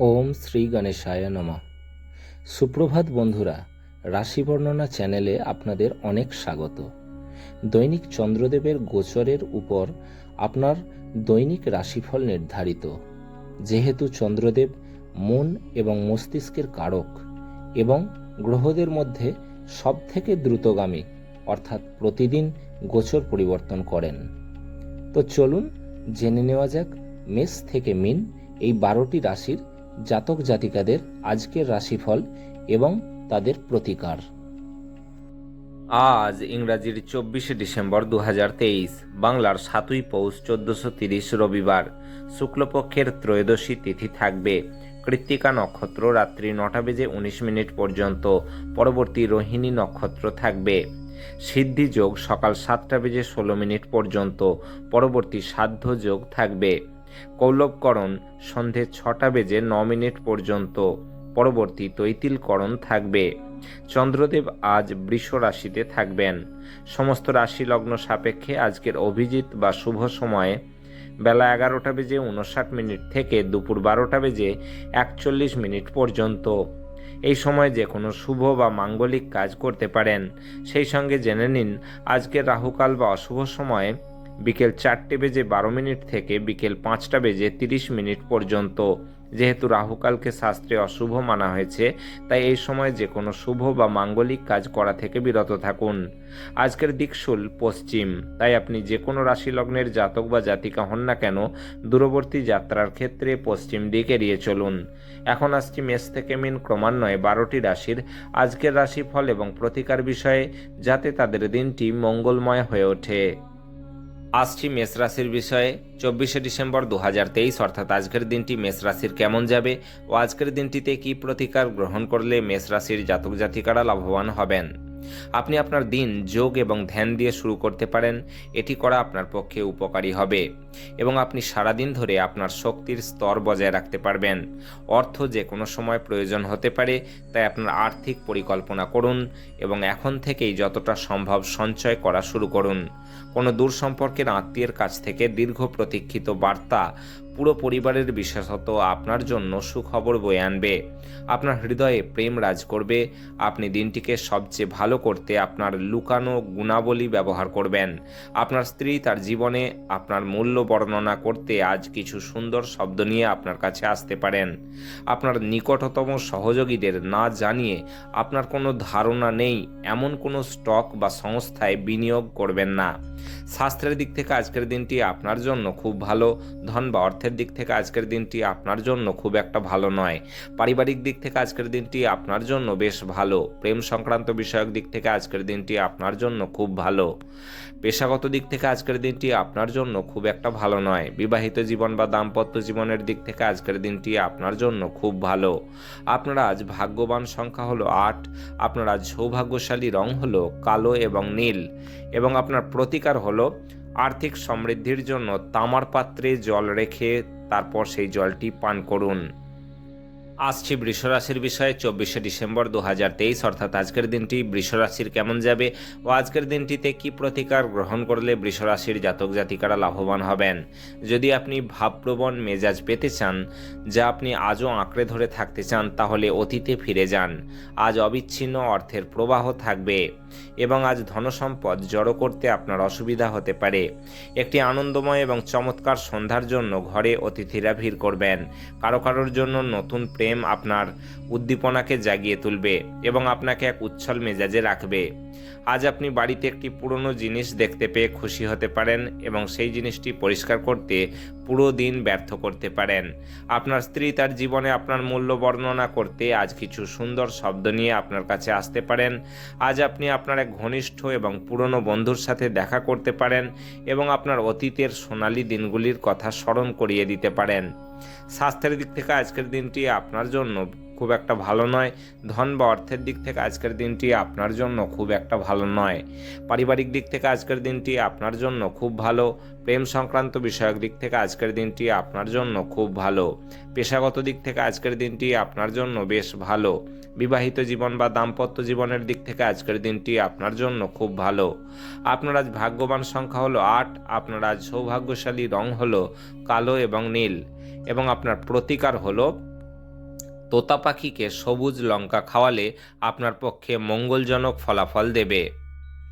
ওম শ্রী গণেশায় নমঃ। সুপ্রভাত বন্ধুরা, রাশি বর্ণনা চ্যানেলে আপনাদের অনেক স্বাগত। দৈনিক চন্দ্রদেবের গোচরের উপর আপনার দৈনিক রাশিফল নির্ধারিত। যেহেতু চন্দ্রদেব মন এবং মস্তিষ্কের কারক এবং গ্রহদের মধ্যে সবথেকে দ্রুতগামী, অর্থাৎ প্রতিদিন গোচর পরিবর্তন করেন। তো চলুন জেনে নেওয়া যাক মেষ থেকে মীন এই 12টি রাশির জাতক জাতিকাদের আজকের রাশিফল এবং তাদের প্রতিকার। আজ ইংরাজির 24শে ডিসেম্বর 2023, বাংলার 7ই পৌষ 1430 রবিবার। শুক্লপক্ষের ত্রয়োদশী তিথি থাকবে। কৃত্তিকা নক্ষত্র রাত্রি 9:19 পর্যন্ত, পরবর্তী রোহিণী নক্ষত্র থাকবে। সিদ্ধি যোগ সকাল 7:16 পর্যন্ত, পরবর্তী সাধ্য যোগ থাকবে। কৌলবকরণ সন্ধে 6:09 পর্যন্ত, পরবর্তী তৈতিলকরণ থাকবে। চন্দ্রদেব আজ বৃষ রাশিতে থাকবেন। সমস্ত রাশি লগ্ন সাপেক্ষে আজকের অভিজিৎ বা শুভ সময়ে বেলা 11:59 থেকে দুপুর 12:41 পর্যন্ত। এই সময় যে কোনো শুভ বা মাঙ্গলিক কাজ করতে পারেন। সেই সঙ্গে জেনে নিন আজকের রাহুকাল বা অশুভ সময়ে বিকেল 4:12 থেকে বিকেল 5:30 পর্যন্ত। যেহেতু রাহুকালকে শাস্ত্রে অশুভ মানা হয়েছে, তাই এই সময় যে কোনো শুভ বা মাঙ্গলিক কাজ করা থেকে বিরত থাকুন। আজকের দিকশুল পশ্চিম, তাই আপনি যে কোনো রাশি লগ্নের জাতক বা জাতিকা হন না কেন, দূরবর্তী যাত্রার ক্ষেত্রে পশ্চিম দিক এড়িয়ে চলুন। এখন আসছি মেষ থেকে মীন ক্রমান্বয়ে 12টি রাশির আজকের রাশিফল এবং প্রতিকার বিষয়ে, যাতে তাদের দিনটি মঙ্গলময় হয়ে ওঠে। আসছি মেষ রাশির বিষয়ে। 24শে ডিসেম্বর 2023 অর্থাৎ আজকের দিনটি মেষ রাশির কেমন যাবে ও আজকের দিনটিতে কি প্রতিকার গ্রহণ করলে মেষ রাশির জাতক জাতিকারা লাভবান হবেন। আপনি আপনার দিন যোগ এবং ধ্যান দিয়ে শুরু করতে পারেন। এটি করা আপনার পক্ষে উপকারী হবে এবং আপনি সারাদিন ধরে আপনার শক্তির স্তর বজায় রাখতে পারবেন। অর্থ যে কোনো সময় প্রয়োজন হতে পারে, তাই আপনার আর্থিক পরিকল্পনা করুন এবং এখন থেকেই যতটা সম্ভব সঞ্চয় করা শুরু করুন। কোনো দূর সম্পর্কের আত্মীয়ের কাছ থেকে দীর্ঘ প্রতীক্ষিত বার্তা পুরো পরিবারের, বিশেষত আপনার জন্য সুখবর বয়ে আনবে। আপনার হৃদয়ে প্রেম রাজ করবে। আপনি দিনটিকে সবচেয়ে ভালো করতে আপনার লুকানো গুণাবলী ব্যবহার করবেন। আপনার স্ত্রী তার জীবনে আপনার মূল্য বর্ণনা করতে আজ কিছু সুন্দর শব্দ নিয়ে আপনার কাছে আসতে পারেন। আপনার নিকটতম সহযোগীদের না জানিয়ে আপনার কোনো ধারণা নেই এমন কোনো স্টক বা সংস্থায় বিনিয়োগ করবেন না। স্বাস্থ্যের দিক থেকে আজকের দিনটি আপনার জন্য খুব ভালো। ধন বা অর্থের দিক থেকে আজকের দিনটি আপনার জন্য খুব একটা ভালো নয়। পারিবারিক দিক থেকে আজকের দিনটি আপনার জন্য বেশ ভালো। প্রেম সংক্রান্ত বিষয়ক দিক থেকে আজকের দিনটি আপনার জন্য খুব ভালো। পেশাগত দিক থেকে আজকের দিনটি আপনার জন্য খুব একটা ভালো নয়। বিবাহিত জীবন বা দাম্পত্য জীবনের দিক থেকে আজকের দিনটি আপনার জন্য খুব ভালো। আপনার আজ ভাগ্যবান সংখ্যা হলো 8। আপনার আজ সৌভাগ্যশালী রং হলো কালো এবং নীল এবং আপনার প্রতিকার হলো আর্থিক সমৃদ্ধির জন্য তামার পাত্রে জল রেখে তারপর সেই জলটি পান করুন। আসছি বৃষ রাশির বিষয়ে। 24শে ডিসেম্বর 2023 অর্থাৎ আজকের দিনটি বৃষ রাশির কেমন যাবে ও আজকের দিনটিতে কি প্রতিকার গ্রহণ করলে বৃষ রাশির জাতক জাতিকারা লাভবান হবেন। যদি আপনি ভাবপ্রবণ মেজাজ পেতে চান, যা আপনি আজও আঁকড়ে ধরে থাকতে চান, তাহলে অতীতে ফিরে যান। আজ অবিচ্ছিন্ন অর্থের প্রবাহ থাকবে এবং আজ ধনসম্পদ জড়ো করতে আপনার অসুবিধা হতে পারে। একটি আনন্দময় এবং চমৎকার সন্ধ্যার জন্য ঘরে অতিথিরা ভিড় করবেন। কারো কারোর জন্য নতুন প্রেম আপনার উদ্দীপনাকে জাগিয়ে তুলবে এবং আপনাকে এক উচ্ছল মেজাজে রাখবে। আজ আপনি বাড়িতে একটি পুরনো জিনিস দেখতে পেয়ে খুশি হতে পারেন এবং সেই জিনিসটি পরিষ্কার করতে পুরো দিন ব্যর্থ করতে পারেন। আপনার স্ত্রী তার জীবনে আপনার মূল্য বর্ণনা করতে আজ কিছু সুন্দর শব্দ নিয়ে আপনার কাছে আসতে পারেন। আজ আপনি আপনার এক ঘনিষ্ঠ এবং পুরনো বন্ধুর সাথে দেখা করতে পারেন এবং আপনার অতীতের সোনালী দিনগুলির কথা স্মরণ করিয়ে দিতে পারেন। স্বাস্থ্যের দিক থেকে আজকের দিনটি আপনার জন্য খুব একটা ভালো নয়। ধন বা অর্থের দিক থেকে আজকের দিনটি আপনার জন্য খুব একটা ভালো নয়। পারিবারিক দিক থেকে আজকের দিনটি আপনার জন্য খুব ভালো। প্রেম সংক্রান্ত বিষয়ক দিক থেকে আজকের দিনটি আপনার জন্য খুব ভালো। পেশাগত দিক থেকে আজকের দিনটি আপনার জন্য বেশ ভালো। বিবাহিত জীবন বা দাম্পত্য জীবনের দিক থেকে আজকের দিনটি আপনার জন্য খুব ভালো। আপনার আজ ভাগ্যবান সংখ্যা হলো 8। আপনার আজ সৌভাগ্যশালী রং হলো কালো এবং নীল এবং আপনার প্রতিকার হলো তোতা পাখিকে সবুজ লঙ্কা খাওয়ালে আপনার পক্ষে মঙ্গলজনক ফলাফল দেবে।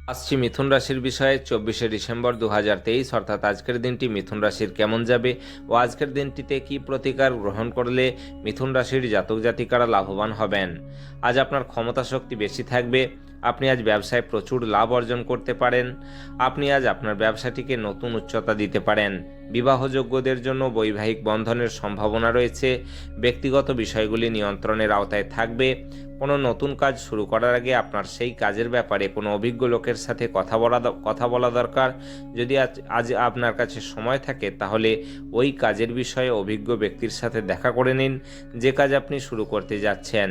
আসছি মিথুন রাশির বিষয়ে 24শে ডিসেম্বর 2023 অর্থাৎ আজকের দিনটি মিথুন রাশির কেমন যাবে ও আজকের দিনটিতে কি প্রতিকার গ্রহণ করলে মিথুন রাশির জাতক জাতিকারা লাভবান হবেন। আজ আপনার ক্ষমতা শক্তি বেশি থাকবে। আপনি আজ ব্যবসায় প্রচুর লাভ অর্জন করতে পারেন। আপনি আজ আপনার ব্যবসাটিকে নতুন উচ্চতা দিতে পারেন। বিবাহযোগ্যদের জন্য বৈবাহিক বন্ধনের সম্ভাবনা রয়েছে। ব্যক্তিগত বিষয়গুলি নিয়ন্ত্রণের আওতায় থাকবে। কোনো নতুন কাজ শুরু করার আগে আপনার সেই কাজের ব্যাপারে কোনো অভিজ্ঞ লোকের সাথে কথা বলা দরকার। যদি আজ আপনার কাছে সময় থাকে তাহলে ওই কাজের বিষয়ে অভিজ্ঞ ব্যক্তির সাথে দেখা করে নিন যে কাজ আপনি শুরু করতে যাচ্ছেন।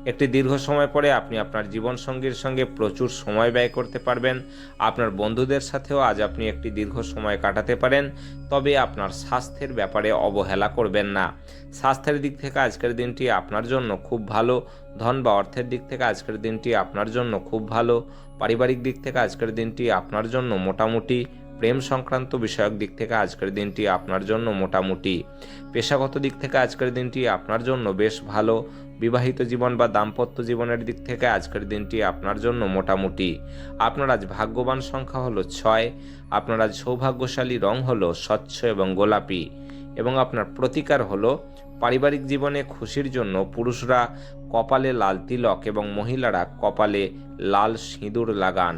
একটি দীর্ঘ সময় পরে আপনি আপনার জীবনসঙ্গীর সঙ্গে প্রচুর সময় ব্যয় করতে পারবেন। আপনার বন্ধুদের সাথেও আজ আপনি একটি দীর্ঘ সময় কাটাতে পারেন। তবে আপনার স্বাস্থ্যের ব্যাপারে অবহেলা করবেন না। স্বাস্থ্যের দিক থেকে আজকের দিনটি আপনার জন্য খুব ভালো। ধন বা অর্থের দিক থেকে আজকের দিনটি আপনার জন্য খুব ভালো। পারিবারিক দিক থেকে আজকের দিনটি আপনার জন্য মোটামুটি। প্রেম সংক্রান্ত বিষয়ক দিক থেকে আজকের দিনটি আপনার জন্য মোটামুটি। পেশাগত দিক থেকে আজকের দিনটি আপনার জন্য বেশ ভালো। বিবাহিত জীবন বা দাম্পত্য জীবনের দিক থেকে আজকের দিনটি আপনার জন্য মোটামুটি। আপনার আজ ভাগ্যবান সংখ্যা হলো 6। আপনার আজ সৌভাগ্যশালী রং হলো স্বচ্ছ এবং গোলাপি। এবং আপনার প্রতিকার হলো পারিবারিক জীবনে খুশির জন্য পুরুষরা কপালে লাল তিলক এবং মহিলারা কপালে লাল সিঁদুর লাগান।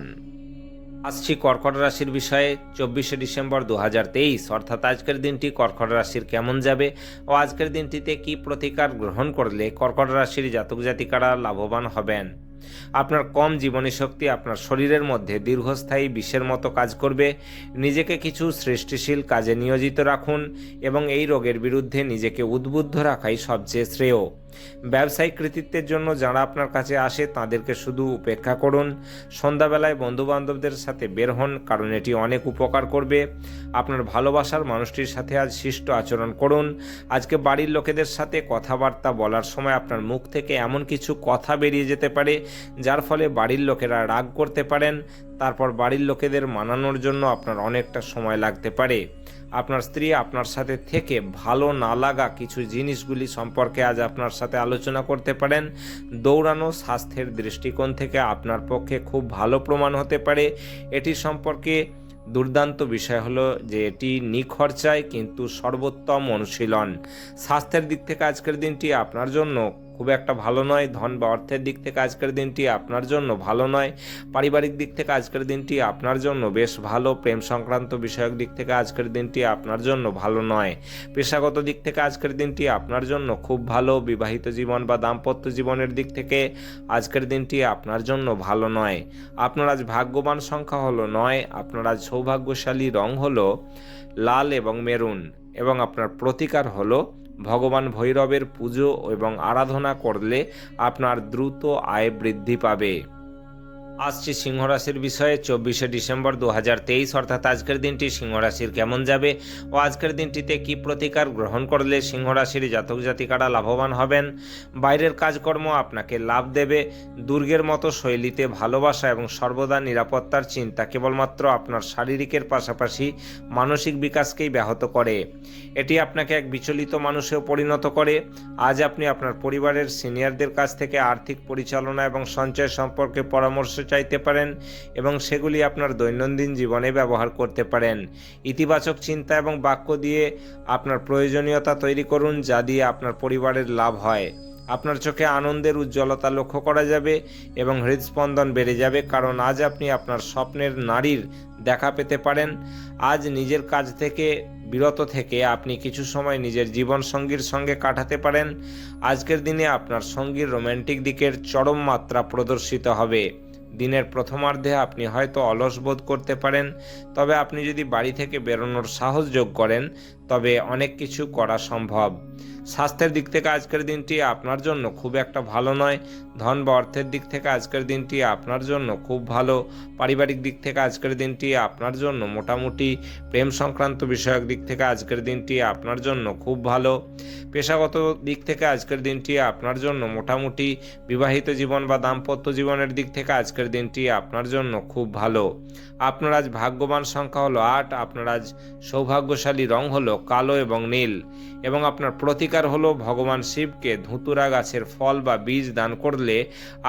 আসছি কর্কট রাশির বিষয়ে 24শে ডিসেম্বর 2023 অর্থাৎ আজকের দিনটি কর্কট রাশির কেমন যাবে ও আজকের দিনটিতে কি প্রতিকার গ্রহণ করলে কর্কট রাশির জাতক জাতিকারা লাভবান হবেন। আপনার কম জীবনী শক্তি আপনার শরীরের মধ্যে দীর্ঘস্থায়ী বিষের মতো কাজ করবে। নিজেকে কিছু সৃষ্টিশীল কাজে নিয়োজিত রাখুন এবং এই রোগের বিরুদ্ধে নিজেকে উদ্বুদ্ধ রাখাই সবচেয়ে শ্রেয়। ব্যবসায়িক কৃতিত্বের জন্য যারা আপনার কাছে আসে তাদেরকে শুধু উপেক্ষা করুন। সন্ধ্যাবেলায় বন্ধুবান্ধবদের সাথে বের হন, কারণ এটি অনেক উপকার করবে। আপনার ভালোবাসার মানুষটির সাথে আজ শিষ্ট আচরণ করুন। আজকে বাড়ির লোকেদের সাথে কথাবার্তা বলার সময় আপনার মুখ থেকে এমন কিছু কথা বেরিয়ে যেতে পারে যার ফলে বাড়ির লোকেরা রাগ করতে পারেন। তারপর বাড়ির লোকেদের মানানোর জন্য আপনার অনেকটা সময় লাগতে পারে। আপনার স্ত্রী আপনার সাথে থেকে ভালো না লাগা কিছু জিনিসগুলি সম্পর্কে আজ আপনার সাথে আলোচনা করতে পারেন। দৌড়ানো স্বাস্থ্যের দৃষ্টিকোণ থেকে আপনার পক্ষে খুব ভালো প্রমাণ হতে পারে। এটি সম্পর্কে দুর্দান্ত বিষয় হলো যে এটি নিখরচায় কিন্তু সর্বোত্তম অনুশীলন। স্বাস্থ্যের দিক থেকে আজকের দিনটি আপনার জন্য খুব একটা ভালো নয়। ধন বা অর্থের দিক থেকে আজকের দিনটি আপনার জন্য ভালো নয়। পারিবারিক দিক থেকে আজকের দিনটি আপনার জন্য বেশ ভালো। প্রেম সংক্রান্ত বিষয়ক দিক থেকে আজকের দিনটি আপনার জন্য ভালো নয়। পেশাগত দিক থেকে আজকের দিনটি আপনার জন্য খুব ভালো। বিবাহিত জীবন বা দাম্পত্য জীবনের দিক থেকে আজকের দিনটি আপনার জন্য ভালো নয়। আপনার আজ ভাগ্যবান সংখ্যা হলো 9। আপনার আজ সৌভাগ্যশালী রং হলো লাল এবং মেরুন। এবং আপনার প্রতিকার হলো ভগবান ভৈরবের পুজো এবং আরাধনা করলে আপনার দ্রুত আয় বৃদ্ধি পাবে। আসছি সিংহ রাশির বিষয়ে 24শে ডিসেম্বর 2023 অর্থাৎ আজকের দিনটি সিংহ রাশির কেমন যাবে ও আজকের দিনটিতে কি প্রতিকার গ্রহণ করলে সিংহ রাশির জাতক জাতিকারা লাভবান হবেন। বাইরের কাজকর্ম আপনাকে লাভ দেবে। দুর্গের মতো শৈলীতে ভালোবাসা এবং সর্বদা নিরাপত্তার চিন্তা কেবলমাত্র আপনার শারীরিকের পাশাপাশি মানসিক বিকাশকেই ব্যাহত করে। এটি আপনাকে এক বিচলিত মানুষেও পরিণত করে। আজ আপনি আপনার পরিবারের সিনিয়রদের কাছ থেকে আর্থিক পরিচালনা এবং সঞ্চয় সম্পর্কে পরামর্শ চাইতে পারেন এবং সেগুলি আপনার দৈনন্দিন জীবনে ব্যবহার করতে পারেন। ইতিবাচক চিন্তা এবং বাক্য দিয়ে আপনার প্রয়োজনীয়তা তৈরি করুন, যা দিয়ে আপনার পরিবারের লাভ হয়। আপনার চোখে আনন্দের উজ্জ্বলতা লক্ষ্য করা যাবে এবং হৃদস্পন্দন বেড়ে যাবে, কারণ আজ আপনি আপনার স্বপ্নের নারীর দেখা পেতে পারেন। আজ নিজের কাজ থেকে বিরত থেকে আপনি কিছু সময় নিজের জীবনসঙ্গীর সঙ্গে কাটাতে পারেন। আজকের দিনে আপনার সঙ্গীর রোম্যান্টিক দিকের চরম মাত্রা প্রদর্শিত হবে। দিনের প্রথমার্ধে আপনি হয়তো অলস বোধ করতে পারেন, তবে আপনি যদি বাড়ি থেকে বেরোনোর সাহস যোগ করেন তবে অনেক কিছু করা সম্ভব। স্বাস্থ্যের দিক থেকে আজকের দিনটি আপনার জন্য খুব একটা ভালো নয়। ধন বা অর্থের দিক থেকে আজকের দিনটি আপনার জন্য খুব ভালো। পারিবারিক দিক থেকে আজকের দিনটি আপনার জন্য মোটামুটি। প্রেম সংক্রান্ত বিষয়ক দিক থেকে আজকের দিনটি আপনার জন্য খুব ভালো। পেশাগত দিক থেকে আজকের দিনটি আপনার জন্য মোটামুটি। বিবাহিত জীবন বা দাম্পত্য জীবনের দিক থেকে আজকের দিনটি আপনার জন্য খুব ভালো। আপনার আজ ভাগ্যবান সংখ্যা হলো 8। আপনার আজ সৌভাগ্যশালী রং হলো কালো এবং নীল। এবং আপনার প্রতীক প্রতিকার হলো ভগবান শিবকে ধুতুরা গাছের ফল বা বীজ দান করলে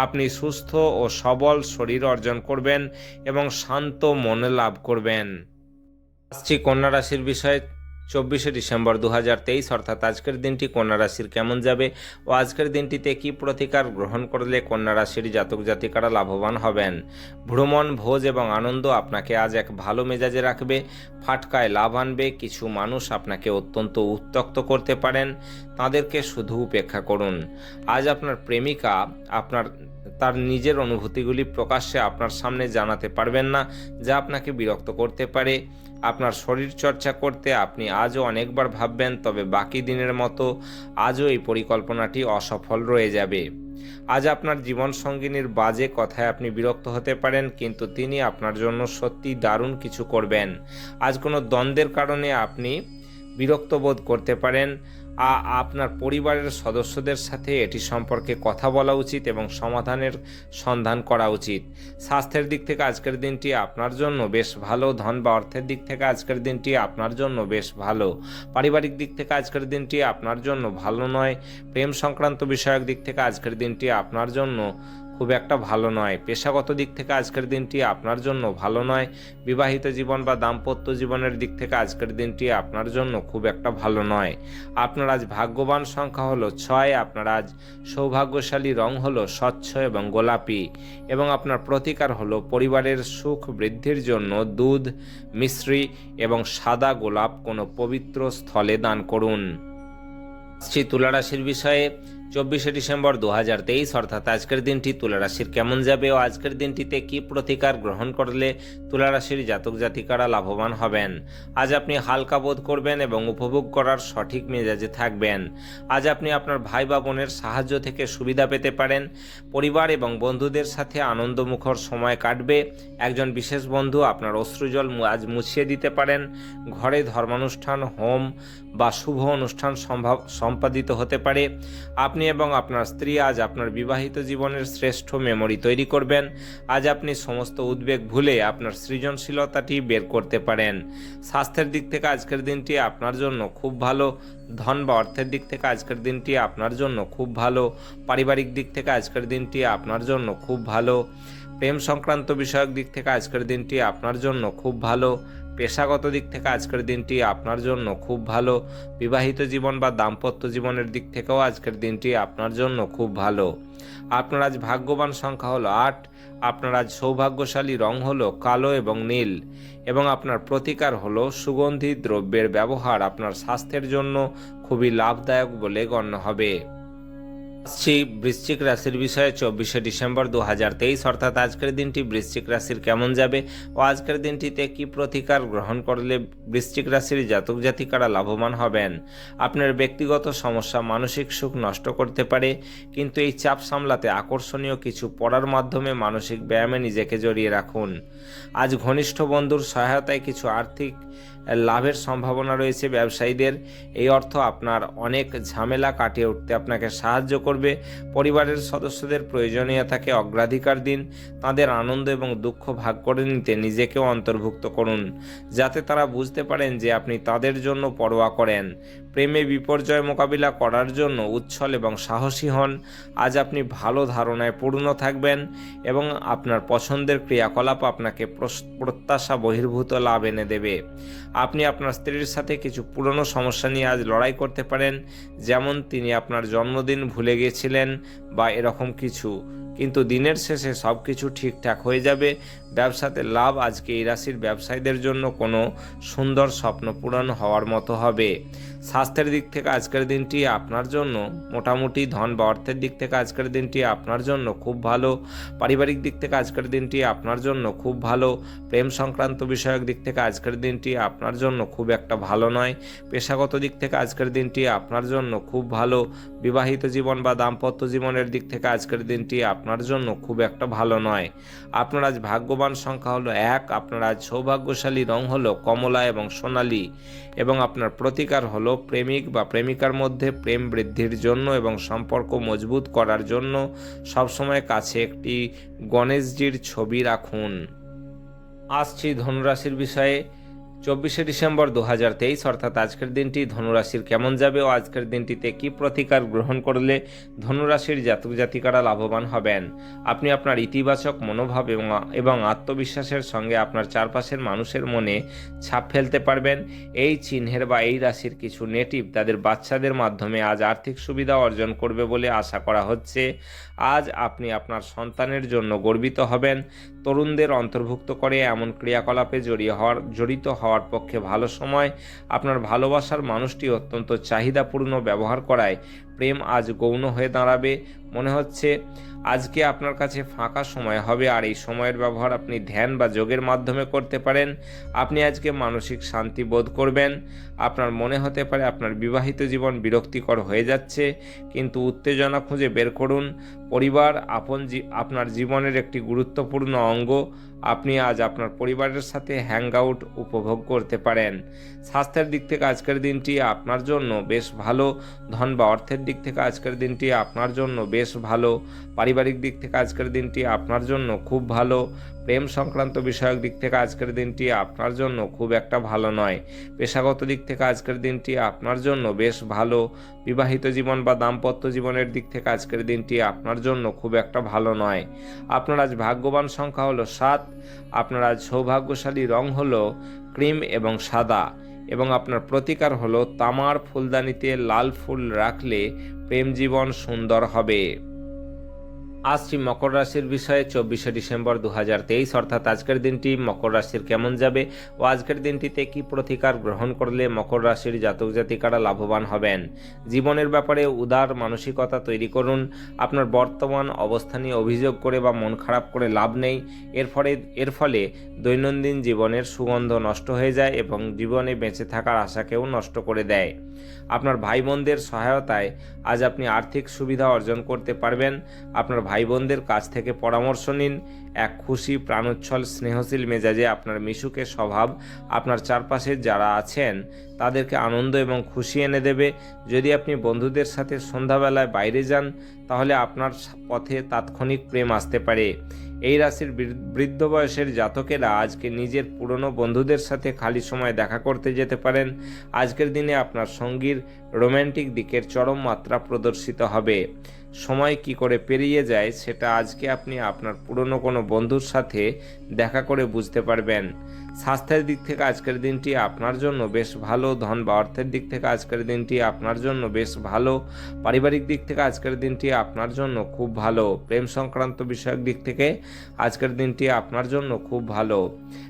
আপনি সুস্থ ও সবল শরীর অর্জন করবেন এবং শান্ত মনে লাভ করবেন। আসছি কন্যা রাশির বিষয়ে। 24শে ডিসেম্বর 2023 অর্থাৎ আজকের দিনটি কন্যা রাশির কেমন যাবে ও আজকের দিনটিতে কি প্রতিকার গ্রহণ করলে কন্যা রাশির জাতক জাতিকারা লাভবান হবেন। ভ্রমণ, ভোজ এবং আনন্দ আপনাকে আজ এক ভালো মেজাজে রাখবে, ফাটকায় লাভ আনবে। কিছু মানুষ আপনাকে অত্যন্ত উত্ত্যক্ত করতে পারেন, তাদেরকে শুধু উপেক্ষা করুন। আজ আপনার প্রেমিকা তার নিজের অনুভূতিগুলি প্রকাশ্যে আপনার সামনে জানাতে পারবেন না, যা আপনাকে বিরক্ত করতে পারে। আপনার শরীর চর্চা করতে আপনি আজও অনেকবার ভাববেন, তবে বাকি দিনের মতো আজও এই পরিকল্পনাটি অসফল রয়ে যাবে। আজ আপনার জীবনসঙ্গিনীর বাজে কথায় আপনি বিরক্ত হতে পারেন, কিন্তু তিনি আপনার জন্য সত্যি দারুণ কিছু করবেন। আজ কোনো দ্বন্দ্বের কারণে আপনি বিরক্ত বোধ করতে পারেন। আপনার পরিবারের সদস্যদের সাথে এটি সম্পর্কে কথা বলা উচিত এবং সমাধানের সন্ধান করা উচিত। স্বাস্থ্যের দিক থেকে আজকের দিনটি আপনার জন্য বেশ ভালো। ধন বা অর্থের দিক থেকে আজকের দিনটি আপনার জন্য বেশ ভালো। পারিবারিক দিক থেকে আজকের দিনটি আপনার জন্য ভালো নয়। প্রেম সংক্রান্ত বিষয়ক দিক থেকে আজকের দিনটি আপনার জন্য খুব একটা ভালো নয়। পেশাগত দিক থেকে আজকের দিনটি আপনার জন্য ভালো নয়। বিবাহিত জীবন বা দাম্পত্য জীবনের দিক থেকে আজকের দিনটি আপনার জন্য খুব একটা ভালো নয়। আপনার আজ ভাগ্যবান সংখ্যা হলো 6। আপনার আজ সৌভাগ্যশালী রং হলো স্বচ্ছ এবং গোলাপি এবং আপনার প্রতিকার হলো পরিবারের সুখ বৃদ্ধির জন্য দুধ, মিশ্রি এবং সাদা গোলাপ কোনো পবিত্র স্থলে দান করুন। আসছি তুলা রাশির বিষয়ে। 24শে ডিসেম্বর 2023 অর্থাৎ আজকের দিনটি তুলা রাশির কেমন যাবে ও আজকের দিনটিতে কি প্রতিকার গ্রহণ করলে তুলা রাশির জাতক জাতিকারা লাভবান হবেন। আজ আপনি হালকা বোধ করবেন এবং উপভোগ করার সঠিক মেজাজে থাকবেন। আজ আপনি আপনার ভাই বা বোনের সাহায্য থেকে সুবিধা পেতে পারেন। পরিবার এবং বন্ধুদের সাথে আনন্দমুখর সময় কাটবে। একজন বিশেষ বন্ধু আপনার অশ্রুজল আজ মুছিয়ে দিতে পারেন। ঘরে ধর্মানুষ্ঠান, হোম বা শুভ অনুষ্ঠান সম্পাদিত হতে পারে। আপনি এবং আপনার স্ত্রী আজ আপনার বিবাহিত জীবনের শ্রেষ্ঠ মেমরি তৈরি করবেন। আজ আপনি সমস্ত উদ্বেগ ভুলে আপনার সৃজনশীলতাটি বের করতে পারেন। স্বাস্থ্যের দিক থেকে আজকের দিনটি আপনার জন্য খুব ভালো। ধন বা অর্থের দিক থেকে আজকের দিনটি আপনার জন্য খুব ভালো। পারিবারিক দিক থেকে আজকের দিনটি আপনার জন্য খুব ভালো। প্রেম সংক্রান্ত বিষয়ক দিক থেকে আজকের দিনটি আপনার জন্য খুব ভালো। পেশাগত দিক থেকে আজকের দিনটি আপনার জন্য খুব ভালো। বিবাহিত জীবন বা দাম্পত্য জীবনের দিক থেকেও আজকের দিনটি আপনার জন্য খুব ভালো। আপনার আজ ভাগ্যবান সংখ্যা হলো 8। আপনার আজ সৌভাগ্যশালী রং হলো কালো এবং নীল এবং আপনার প্রতিকার হলো সুগন্ধি দ্রব্যের ব্যবহার আপনার স্বাস্থ্যের জন্য খুবই লাভদায়ক বলে গণ্য হবে। আসছি বৃশ্চিক রাশির বিষয়ে। 24শে ডিসেম্বর 2023 অর্থাৎ আজকের দিনটি বৃশ্চিক রাশির কেমন যাবে ও আজকের দিনটিতে কি প্রতিকার গ্রহণ করলে বৃশ্চিক রাশির জাতক জাতিকারা লাভবান হবেন। আপনার ব্যক্তিগত সমস্যা মানসিক সুখ নষ্ট করতে পারে, কিন্তু এই চাপ সামলাতে আকর্ষণীয় কিছু পড়ার মাধ্যমে মানসিক ব্যায়ামে নিজেকে জড়িয়ে রাখুন। আজ ঘনিষ্ঠ বন্ধুর সহায়তায় কিছু আর্থিক লাভের সম্ভাবনা রয়েছে। ব্যবসায়ীদের এই অর্থ আপনার অনেক ঝামেলা কাটিয়ে উঠতে আপনাকে সাহায্য করবে। পরিবারের সদস্যদের প্রয়োজনীয়তাকে অগ্রাধিকার দিন। তাদের আনন্দ এবং দুঃখ ভাগ করে নিতে নিজেকেও অন্তর্ভুক্ত করুন, যাতে তারা বুঝতে পারেন যে আপনি তাদের জন্য পরোয়া করেন। প্রেমে বিপর্যয় মোকাবিলা করার জন্য উচ্ছল এবং সাহসী হন। আজ আপনি ভালো ধারণায় পূর্ণ থাকবেন এবং আপনার পছন্দের ক্রিয়াকলাপ আপনাকে প্রত্যাশা বহির্ভূত লাভ এনে দেবে। আপনি আপনার স্ত্রীর সাথে কিছু পুরনো সমস্যা নিয়ে আজ লড়াই করতে পারেন, যেমন তিনি আপনার জন্মদিন ভুলে গিয়েছিলেন বা এরকম কিছু, কিন্তু দিনের শেষে সব কিছু ঠিকঠাক হয়ে যাবে। ব্যবসাতে লাভ আজকে এই রাশির ব্যবসায়ীদের জন্য কোনো সুন্দর স্বপ্ন পূরণ হওয়ার মতো হবে। স্বাস্থ্যের দিক থেকে আজকের দিনটি আপনার জন্য মোটামুটি। ধন বা অর্থের দিক থেকে আজকের দিনটি আপনার জন্য খুব ভালো। পারিবারিক দিক থেকে আজকের দিনটি আপনার জন্য খুব ভালো। প্রেম সংক্রান্ত বিষয়ক দিক থেকে আজকের দিনটি আপনার জন্য খুব একটা ভালো নয়। পেশাগত দিক থেকে আজকের দিনটি আপনার জন্য খুব ভালো। বিবাহিত জীবন বা দাম্পত্য জীবনের দিক থেকে আজকের দিনটি আপনার জন্য খুব একটা ভালো নয়। আপনার আজ ভাগ্যবান সংখ্যা হলো 1। আপনার আজ সৌভাগ্যশালী রং হলো কমলা এবং সোনালী এবং আপনার প্রতিকার হলো প্রেমিক বা প্রেমিকার মধ্যে প্রেম বৃদ্ধির জন্য এবং সম্পর্ক মজবুত করার জন্য সবসময় কাছে একটি গণেশজির ছবি রাখুন। আসছি ধনুরাশির বিষয়ে। 24শে ডিসেম্বর 2023 অর্থাৎ আজকের দিনটি ধনুরাশির কেমন যাবে ও আজকের দিনটিতে কি প্রতিকার গ্রহণ করলে ধনুরাশির জাতক জাতিকারা লাভবান হবেন। আপনি আপনার ইতিবাচক মনোভাব এবং আত্মবিশ্বাসের সঙ্গে আপনার চারপাশের মানুষের মনে ছাপ ফেলতে পারবেন। এই চিহ্নের বা এই রাশির কিছু নেটিভ তাদের বাচ্চাদের মাধ্যমে আজ আর্থিক সুবিধা অর্জন করবে বলে আশা করা হচ্ছে। আজ আপনি আপনার সন্তানের জন্য গর্বিত হবেন। তরুণদের অন্তর্ভুক্ত করে এমন ক্রিয়াকলাপে জড়িত হওয়ার পক্ষে ভালো সময়। আপনার ভালোবাসার মানুষটি অত্যন্ত চাহিদাপূর্ণ ব্যবহার করায় প্রেম আজ গৌণ হয়ে দাঁড়াবে। মনে হচ্ছে আজকে আপনার কাছে ফাঁকা সময় হবে, আর এই সময়ের ব্যবহার আপনি ধ্যান বা যোগের মাধ্যমে করতে পারেন। আপনি আজকে মানসিক শান্তি বোধ করবেন। আপনার মনে হতে পারে আপনার বিবাহিত জীবন বিরক্তিকর হয়ে যাচ্ছে, কিন্তু উত্তেজনা খুঁজে বের করুন। পরিবার আপনার জীবনের একটি গুরুত্বপূর্ণ অঙ্গ। আপনি আজ আপনার পরিবারের সাথে হ্যাংআউট উপভোগ করতে পারেন। স্বাস্থ্যের দিক থেকে আজকের দিনটি আপনার জন্য বেশ ভালো। ধন বা অর্থের দিক থেকে আজকের দিনটি আপনার জন্য বেশ ভালো। পারিবারিক দিক থেকে আজকের দিনটি আপনার জন্য খুব ভালো। প্রেম সংক্রান্ত বিষয়ক দিক থেকে আজকের দিনটি আপনার জন্য খুব একটা ভালো নয়। পেশাগত দিক থেকে আজকের দিনটি আপনার জন্য বেশ ভালো। বিবাহিত জীবন বা দাম্পত্য জীবনের দিক থেকে আজকের দিনটি আপনার জন্য খুব একটা ভালো নয়। আপনার আজ ভাগ্যবান সংখ্যা হলো 7। আপনার আজ সৌভাগ্যশালী রং হলো ক্রিম এবং সাদা, এবং আপনার প্রতিকার হলো তামার ফুলদানিতে লাল ফুল রাখলে প্রেম জীবন সুন্দর হবে। আসছি মকর রাশির বিষয়ে। 24শে ডিসেম্বর 2023 অর্থাৎ আজকের দিনটি মকর রাশির কেমন যাবে ও আজকের দিনটিতে কি প্রতিকার গ্রহণ করলে মকর রাশির জাতক জাতিকারা লাভবান হবেন। জীবনের ব্যাপারে উদার মানসিকতা তৈরি করুন। আপনার বর্তমান অবস্থা নিয়ে অভিযোগ করে বা মন খারাপ করে লাভ নেই। এর ফলে দৈনন্দিন জীবনের সুগন্ধ নষ্ট হয়ে যায় এবং জীবনে বেঁচে থাকার আশাকেও নষ্ট করে দেয়। আপনার ভাই বোনদের সহায়তায় আজ আপনি আর্থিক সুবিধা অর্জন করতে পারবেন। আপনার ভাই বোনদের কাছ থেকে পরামর্শ নিন। এক খুশি প্রাণোচ্ছল স্নেহশীল মেজাজে আপনার মিশুকে স্বভাব আপনার চারপাশে যারা আছেন তাদেরকে আনন্দ এবং খুশি এনে দেবে। যদি আপনি বন্ধুদের সাথে সন্ধ্যাবেলায় বাইরে যান তাহলে আপনার পথে তাৎক্ষণিক প্রেম আসতে পারে। এই রাশির বৃদ্ধ বয়সের জাতকেরা আজকে নিজের পুরনো বন্ধুদের সাথে খালি সময় দেখা করতে যেতে পারেন। আজকের দিনে আপনার সঙ্গীর রোম্যান্টিক দিকের চরম মাত্রা প্রদর্শিত হবে। সময় কি করে পেরিয়ে যায় সেটা আজকে আপনি আপনার পুরনো কোনো বন্ধুর সাথে দেখা করে বুঝতে পারবেন। স্বাস্থ্যের দিক থেকে আজকের দিনটি আপনার জন্য বেশ ভালো। ধন বা অর্থের দিক থেকে আজকের দিনটি আপনার জন্য বেশ ভালো। পারিবারিক দিক থেকে আজকের দিনটি আপনার জন্য খুব ভালো। প্রেম সংক্রান্ত বিষয়ক দিক থেকে আজকের দিনটি আপনার জন্য খুব ভালো।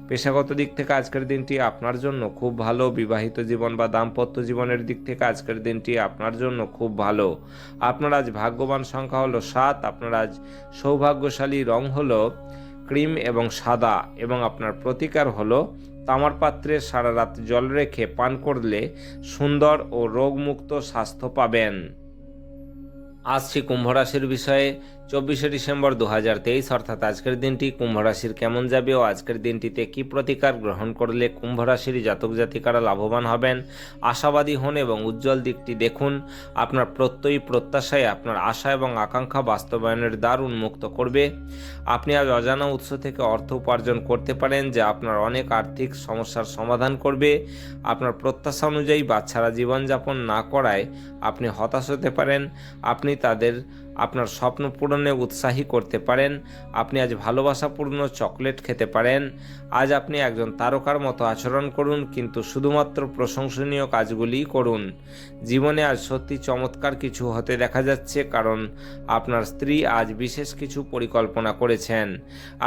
পেশাগত দিক থেকে আজকের দিনটি আপনার জন্য খুব ভালো। বিবাহিত জীবন বা দাম্পত্য জীবনের দিক থেকে আজকের দিনটি আপনার জন্য খুব ভালো। আপনার আজ ভাগ্যবান সংখ্যা হলো 7। আপনার আজ সৌভাগ্যশালী রং হলো ক্রিম এবং সাদা, এবং আপনার প্রতিকার হলো তামার পাত্রে সারা রাত জল রেখে পান করলে সুন্দর ও রোগমুক্ত স্বাস্থ্য পাবেন। আসছি কুম্ভ রাশির বিষয়ে। 24শে ডিসেম্বর 2023 অর্থাৎ আজকের দিনটি কুম্ভ রাশির কেমন যাবে ও আজকের দিনটিতে কি প্রতিকার গ্রহণ করলে কুম্ভ রাশির জাতক জাতিকারা লাভবান হবেন। আশাবাদী হন এবং উজ্জ্বল দিকটি দেখুন। আপনার প্রত্যয়ী প্রত্যাশায় আপনার আশা এবং আকাঙ্ক্ষা বাস্তবায়নের দ্বার উন্মুক্ত করবে। আপনি আজ অজানা উৎস থেকে অর্থ উপার্জন করতে পারেন, যা আপনার অনেক আর্থিক সমস্যার সমাধান করবে। আপনার প্রত্যাশা অনুযায়ী বাচ্চারা জীবনযাপন না করায় আপনি হতাশ হতে পারেন। আপনি তাদের আপনার স্বপ্ন পূরণে উৎসাহী করতে পারেন। আপনি আজ ভালোবাসাপূর্ণ চকলেট খেতে পারেন। আজ আপনি একজন তারকার মতো আচরণ করুন, কিন্তু শুধুমাত্র প্রশংসনীয় কাজগুলিই করুন। জীবনে আজ সত্যি চমৎকার কিছু হতে দেখা যাচ্ছে, কারণ আপনার স্ত্রী আজ বিশেষ কিছু পরিকল্পনা করেছেন।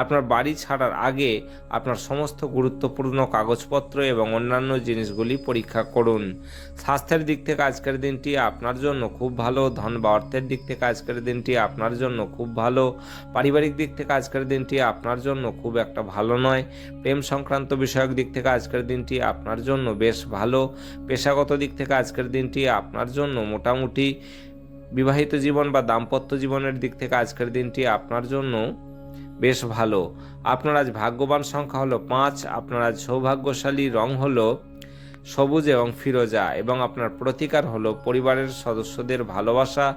আপনার বাড়ি ছাড়ার আগে আপনার সমস্ত গুরুত্বপূর্ণ কাগজপত্র এবং অন্যান্য জিনিসগুলি পরীক্ষা করুন। স্বাস্থ্যের দিক থেকে আজকের দিনটি আপনার জন্য খুব ভালো। ধন বা অর্থের দিক থেকে আজকের দিনটি আপনার জন্য খুব ভালো। পারিবারিক দিক থেকে আজকের দিনটি আপনার জন্য খুব একটা ভালো নয়। প্রেম সংক্রান্ত বিষয়ক দিক থেকে আজকের দিনটি আপনার জন্য বেশ ভালো। পেশাগত দিক থেকে আজকের দিনটি আপনার জন্য মোটামুটি। বিবাহিত জীবন বা দাম্পত্য জীবনের দিক থেকে আজকের দিনটি আপনার জন্য বেশ ভালো। আপনার আজ ভাগ্যবান সংখ্যা হলো 5। আপনার আজ সৌভাগ্যশালী রং হলো সবুজ এবং ফিরোজা, এবং আপনার প্রতিকার হলো পরিবারের সদস্যদের ভালোবাসা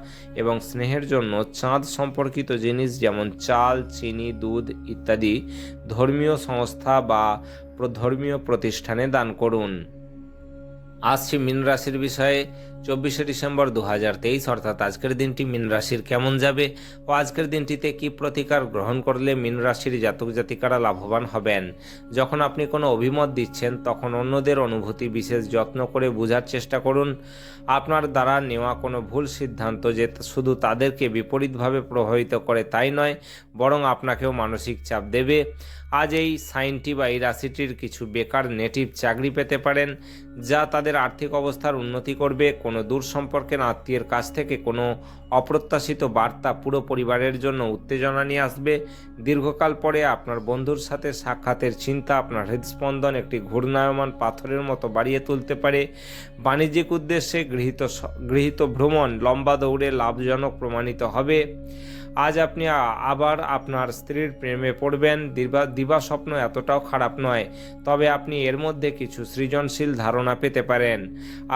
এবং স্নেহের জন্য চাঁদ সম্পর্কিত জিনিস যেমন চাল, চিনি, দুধ ইত্যাদি ধর্মীয় সংস্থা বা ধর্মীয় প্রতিষ্ঠানে দান করুন। আসছি মীন রাশির বিষয়ে। 24শে ডিসেম্বর 2023 অর্থাৎ আজকের দিনটি মীন রাশির কেমন যাবে ও আজকের দিনটিতে কি প্রতিকার গ্রহণ করলে মীন রাশির জাতক জাতিকারা লাভবান হবেন। যখন আপনি কোনো অভিমত দিচ্ছেন তখন অন্যদের অনুভূতি বিশেষ যত্ন করে বোঝার চেষ্টা করুন। আপনার দ্বারা নেওয়া কোনো ভুল সিদ্ধান্ত যে শুধু তাদেরকে বিপরীতভাবে প্রভাবিত করে তাই নয়, বরং আপনাকেও মানসিক চাপ দেবে। আজ এই সাইনটি বা এই রাশিটির কিছু বেকার নেটিভ চাকরি পেতে পারেন, যা তাদের আর্থিক অবস্থার উন্নতি করবে। কোনো দূর সম্পর্কের আত্মীয়ের কাছ থেকে কোনো অপ্রত্যাশিত বার্তা পুরো পরিবারের জন্য উত্তেজনা নিয়ে আসবে। দীর্ঘকাল পরে আপনার বন্ধুর সাথে সাক্ষাতের চিন্তা আপনার হৃদস্পন্দন একটি ঘূর্ণায়মান পাথরের মতো বাড়িয়ে তুলতে পারে। বাণিজ্যিক উদ্দেশ্যে গৃহীত ভ্রমণ লম্বা দৌড়ে লাভজনক প্রমাণিত হবে। আজ আপনি আবার আপনার স্ত্রীর প্রেমে পড়বেন। দিবা স্বপ্ন এতটাও খারাপ নয়, তবে আপনি এর মধ্যে কিছু সৃজনশীল ধারণা পেতে পারেন।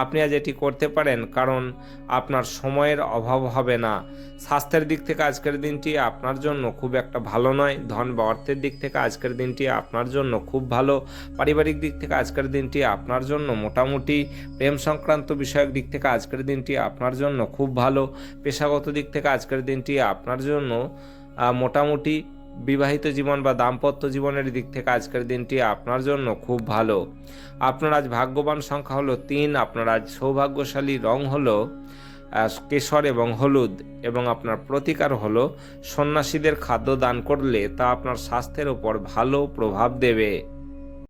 আপনি আজ এটি করতে পারেন কারণ আপনার সময়ের অভাব হবে না। স্বাস্থ্যের দিক থেকে আজকের দিনটি আপনার জন্য খুব একটা ভালো নয়। ধন বা অর্থের দিক থেকে আজকের দিনটি আপনার জন্য খুব ভালো। পারিবারিক দিক থেকে আজকের দিনটি আপনার জন্য মোটামুটি। প্রেম সংক্রান্ত বিষয়ক দিক থেকে আজকের দিনটি আপনার জন্য খুব ভালো। পেশাগত দিক থেকে আজকের দিনটি আপনার জন্য মোটামুটি। বিবাহিত জীবন বা দাম্পত্য জীবনের দিক থেকে আজকের দিনটি আপনার জন্য খুব ভালো। আপনার আজ ভাগ্যবান সংখ্যা হলো 3। আপনার আজ সৌভাগ্যশালী রং হলো কেশর এবং হলুদ, এবং আপনার প্রতিকার হলো সন্ন্যাসীদের খাদ্য দান করলে তা আপনার স্বাস্থ্যের উপর ভালো প্রভাব দেবে।